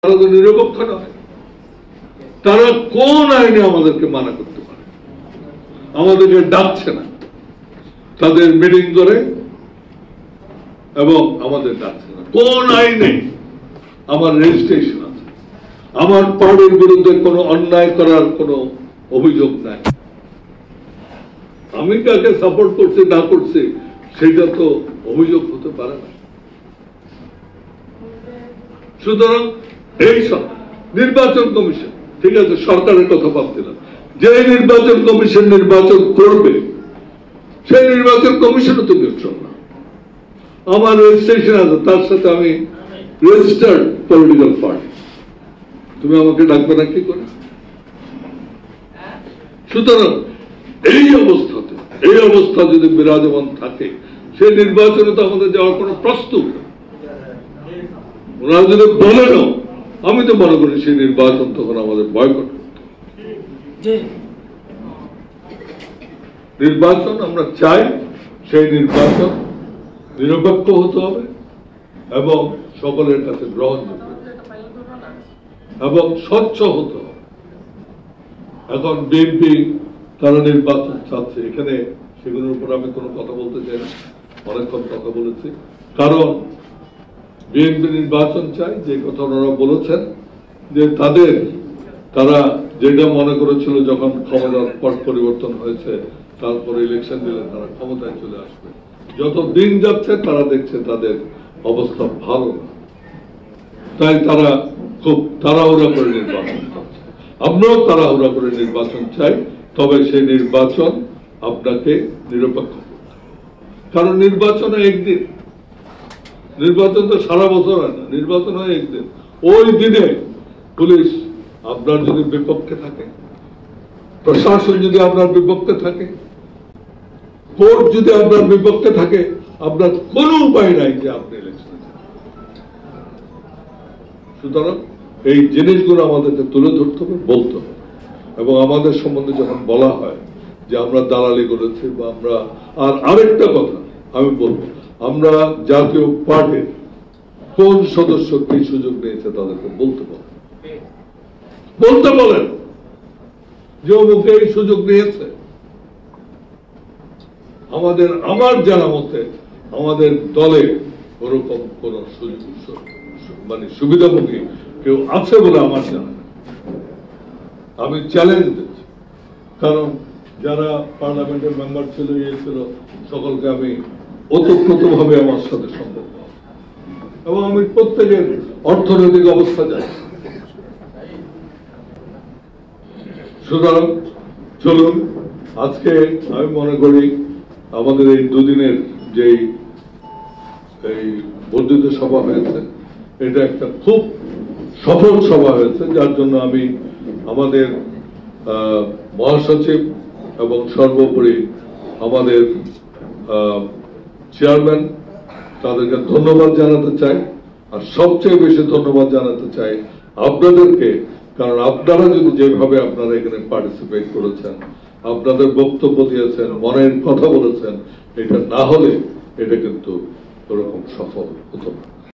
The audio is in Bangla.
তারা তো নিরপেক্ষ নয়। তারা কোন আইনে আমাদেরকে মানা করতে পারে? আমাদেরকে ডাকছে না, তাদের মিটিং করে এবং আমাদের ডাকছে না। কোন আইনে আমার রেজিস্ট্রেশন আছে? আমার পার্টির বিরুদ্ধে কোনো অন্যায় করার কোনো অভিযোগ নাই। আমি কাকে সাপোর্ট করছি না করছি সেটা তো অভিযোগ হতে পারে না। সুতরাং এই সব নির্বাচন কমিশন, ঠিক আছে, সরকারের কথা ভাবতে না, যে নির্বাচন কমিশন নির্বাচন করবে সেই নির্বাচন কমিশনও তো নিউট্রাল না। আমার রেজিস্ট্রেশন আছে, তার সাথে আমি রেজিস্টার্ড পলিটিক্যাল পার্টি, তুমি আমাকে ডাকবে না কি করে? সুতরাং এই অবস্থা যদি বিরাজমান থাকে, সেই নির্বাচনে তো আমাদের যাওয়ার কোনো প্রস্তুত নেই। ওরা যদি বলে না, আমি তো মনে করি সেই নির্বাচন তখন আমাদের বয়কট করতে হবে। নির্বাচন আমরা চাই, সেই নির্বাচন নিরপেক্ষ হতে হবে এবং সকলের কাছে গ্রহণযোগ্য এবং স্বচ্ছ হতে হবে। এখন বিএনপি তারা নির্বাচন চাচ্ছে, এখানে সেগুলোর উপর আমি কোনো কথা বলতে চাই না, অনেকক্ষণ কথা বলেছি। কারণ বিএনপি নির্বাচন চাই, যে কথা ওনারা বলেছেন যে তারা যেটা মনে করেছিল যখন ক্ষমতার পট পরিবর্তন হয়েছে, তারপরে ইলেকশন দিলে তারা ক্ষমতায় চলে আসবে। যত দিন যাচ্ছে তারা দেখছে তাদের অবস্থা ভালো না, তাই তারা খুব তাড়াহুড়া করে নির্বাচন চাচ্ছে। আমরাও তাড়াহুড়া করে নির্বাচন চাই, তবে সেই নির্বাচন আপনাকে নিরপেক্ষ করতে হবে। কারণ নির্বাচনে একদিন, নির্বাচন তো সারা বছর হয় না, নির্বাচন হয় একদিন। ওই দিনে পুলিশ আপনার যদি বিপক্ষে থাকে, প্রশাসন যদি আপনার বিপক্ষে থাকে, কোর্ট যদি আপনার বিপক্ষে থাকে, আপনার কোনো উপায় নাই যে আপনি ইলেকশনে যান। সুতরাং এই জিনিসগুলো আমাদেরকে তুলে ধরতে হবে, বলতে হবে। এবং আমাদের সম্বন্ধে যখন বলা হয় যে আমরা দালালি করেছি বা আমরা, আর আরেকটা কথা আমি বলবো, আমরা জাতীয় পার্টির কোন সদস্য কি সুযোগ নিয়েছে তাদেরকে বলতে বলেন যে অমুকে এই সুযোগ নিয়েছে। আমার জানা মতে আমাদের দলে ওরকম কোন মানে সুবিধাভোগী কেউ আছে বলে আমার জানা না। আমি চ্যালেঞ্জ দিচ্ছি, কারণ যারা পার্লামেন্টের মেম্বার ছিল, ছিল, সকলকে আমি ওতপ্রোতভাবে আমার সাথে সম্পর্ক এবং আমি প্রত্যেকের অর্থনৈতিক অবস্থা জানি। সুতরাং চলুন, আজকে আমি মনে করি আমাদের এই দুদিনের যে বর্ধিত সভা হয়েছে, এটা একটা খুব সফল সভা হয়েছে, যার জন্য আমি আমাদের মহাসচিব এবং সর্বোপরি আমাদের চেয়ারম্যান, তাদেরকে ধন্যবাদ জানাতে চাই। আর সবচেয়ে বেশি ধন্যবাদ জানাতে চাই আপনাদেরকে, কারণ আপনারা যদি যেভাবে আপনারা এখানে পার্টিসিপেট করেছেন, আপনাদের বক্তব্য দিয়েছেন, মনের কথা বলেছেন, এটা না হলে এটা কিন্তু ওরকম সফল হতো না।